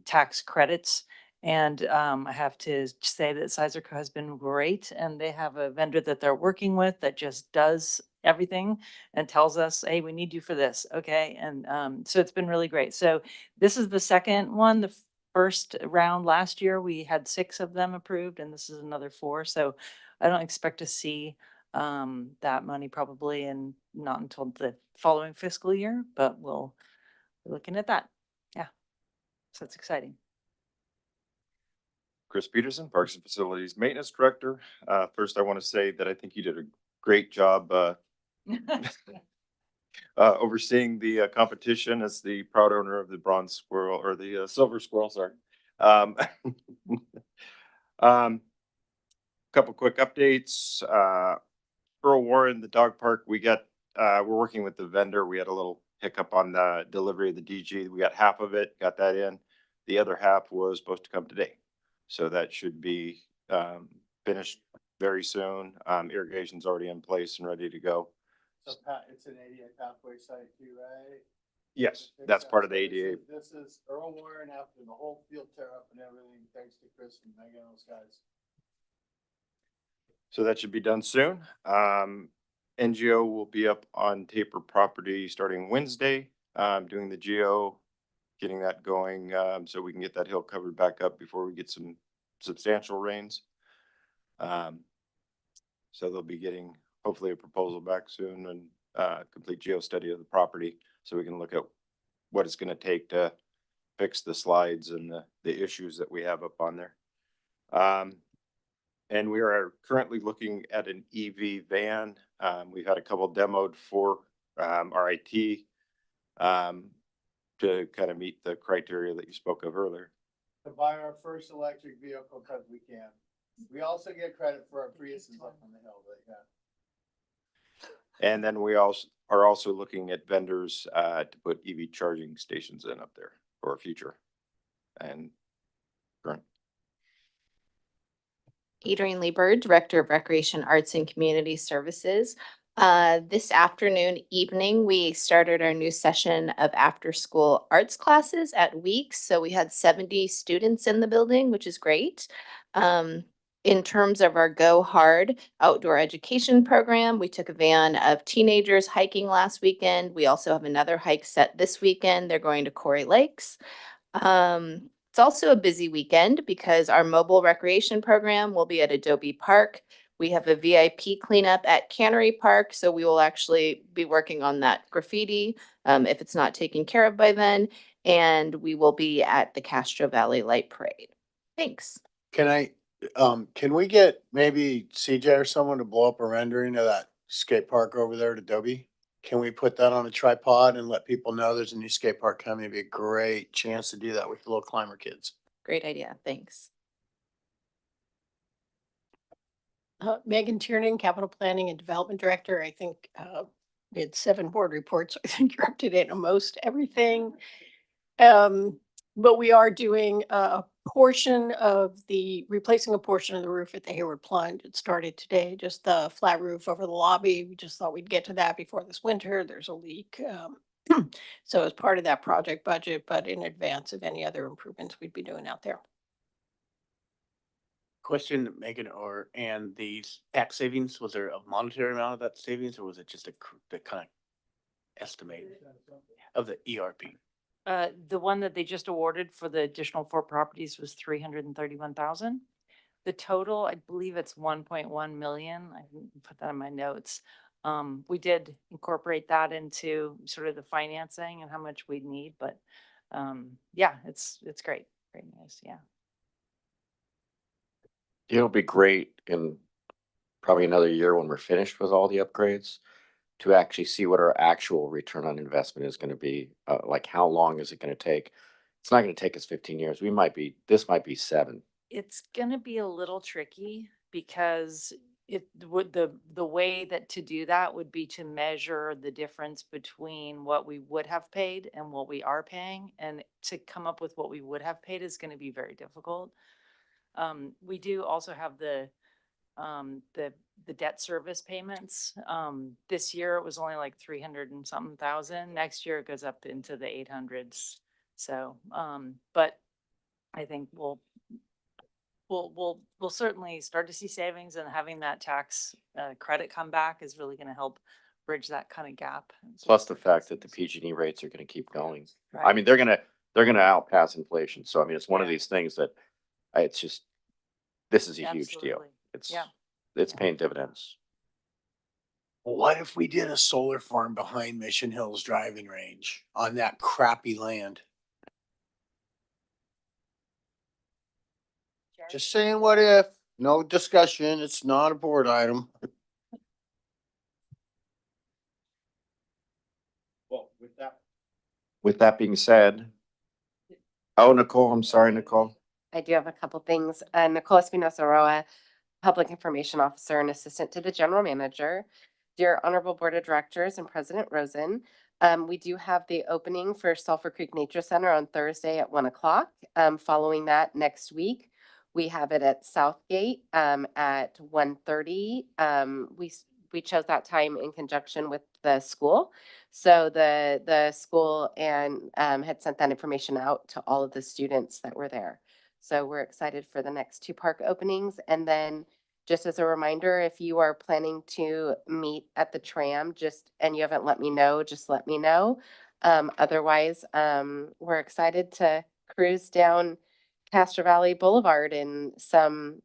tax credits. And I have to say that Sizerco has been great, and they have a vendor that they're working with that just does everything and tells us, hey, we need you for this. Okay. And so it's been really great. So this is the second one. The first round last year, we had 6 of them approved, and this is another 4. So I don't expect to see that money probably and not until the following fiscal year, but we'll be looking at that. Yeah. So it's exciting. Chris Peterson, Parks and Facilities Maintenance Director. First, I want to say that I think you did a great job overseeing the competition as the proud owner of the bronze squirrel or the silver squirrel, sorry. Couple quick updates. Earl Warren, the dog park, we're working with the vendor. We had a little hiccup on the delivery of the DG. We got half of it, got that in. The other half was supposed to come today. So that should be finished very soon. Irrigation's already in place and ready to go. So it's an ADA pathway site too, right? Yes, that's part of the ADA. This is Earl Warren after the whole field tear up and everything, thanks to Chris and Megan and those guys. So that should be done soon. NGO will be up on Taper property starting Wednesday, doing the geo, getting that going, so we can get that hill covered back up before we get some substantial rains. So they'll be getting hopefully a proposal back soon and complete geo study of the property, so we can look at what it's gonna take to fix the slides and the issues that we have up on there. And we are currently looking at an EV van. We've had a couple demoed for our IT to kind of meet the criteria that you spoke of earlier. To buy our first electric vehicle because we can. We also get credit for our Priuses up on the hill, but yeah. And then we also are also looking at vendors to put EV charging stations in up there for our future and current. Adrienne Lieber, Director of Recreation Arts and Community Services. This evening, we started our new session of after-school arts classes at Weeks. So we had 70 students in the building, which is great. In terms of our Go Hard outdoor education program, we took a van of teenagers hiking last weekend. We also have another hike set this weekend. They're going to Quarry Lakes. It's also a busy weekend because our mobile recreation program will be at Adobe Park. We have a VIP cleanup at Cannery Park, so we will actually be working on that graffiti if it's not taken care of by then. And we will be at the Castro Valley Light Parade. Thanks. Can we get maybe CJ or someone to blow up a rendering of that skate park over there at Adobe? Can we put that on a tripod and let people know there's a new skate park coming? It'd be a great chance to do that with the little climber kids. Great idea. Thanks. Megan Tiernan, Capital Planning and Development Director. I think we had 7 board reports. So I think you're up to date on most everything. But we are doing replacing a portion of the roof at the Hayward Plunge. It started today, just the flat roof over the lobby. We just thought we'd get to that before this winter. There's a leak. So as part of that project budget, but in advance of any other improvements we'd be doing out there. Question, Megan, and the tax savings, was there a monetary amount of that savings, or was it just the kind of estimate of the ERP? The one that they just awarded for the additional 4 properties was 331,000. The total, I believe it's 1.1 million. I didn't put that in my notes. We did incorporate that into sort of the financing and how much we'd need, but yeah, it's great. Great news. Yeah. It'll be great in probably another year when we're finished with all the upgrades to actually see what our actual return on investment is going to be. Like, how long is it going to take? It's not going to take us 15 years. This might be 7. It's going to be a little tricky because it would, the way that to do that would be to measure the difference between what we would have paid and what we are paying. And to come up with what we would have paid is going to be very difficult. We do also have the debt service payments. This year it was only like 300 and something thousand. Next year it goes up into the 800s. So, but I think we'll certainly start to see savings, and having that tax credit come back is really going to help bridge that kind of gap. Plus the fact that the PG&E rates are going to keep going. I Right. mean, they're going to outpass inflation. So I mean, it's one of these things that it's just, this is a huge deal. Absolutely. It's paying dividends. What if we did a solar farm behind Mission Hills driving range on that crappy land? Just saying, what if? No discussion. It's not a board item. Well, With that being said, oh, Nicole, I'm sorry, Nicole. I do have a couple things. Nicole Espinosa Roa, Public Information Officer and Assistant to the General Manager. Dear Honorable Board of Directors and President Rosen, We do have the opening for Sulphur Creek Nature Center on Thursday at 1 o'clock. Following that next week, we have it at Southgate at 1:30. We chose that time in conjunction with the school. So the school and had sent that information out to all of the students that were there. So we're excited for the next two park openings. And then just as a reminder, if you are planning to meet at the tram, and you haven't let me know, just let me know. Otherwise, we're excited to cruise down Castro Valley Boulevard in some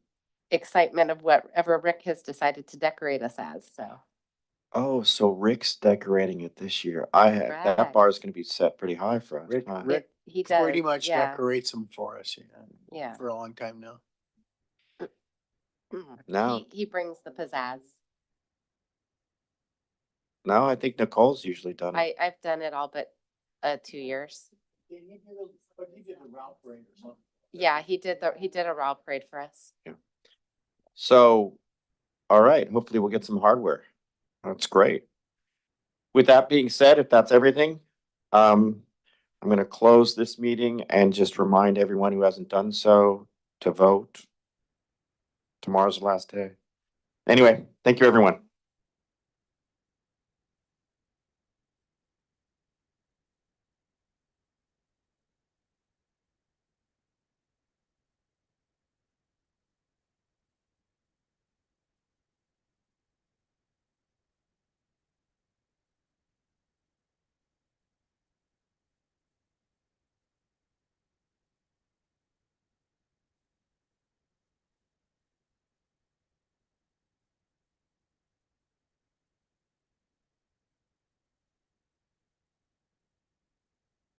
excitement of whatever Rick has decided to decorate us as, so. Oh, so Rick's decorating it this year. That Correct. bar is gonna be set pretty high for us. Rick- huh? Rick He does, Pretty much yeah, decorates them for us, yeah. for a long time now. Now, He brings the pizzazz. now I think Nicole's usually done it. I've done it all but 2 years. Yeah, he did a raw parade for us. So, all right, hopefully we'll get some hardware. That's great. With that being said, if that's everything, I'm gonna close this meeting and just remind everyone who hasn't done so to vote. Tomorrow's the last day. Anyway, thank you, everyone.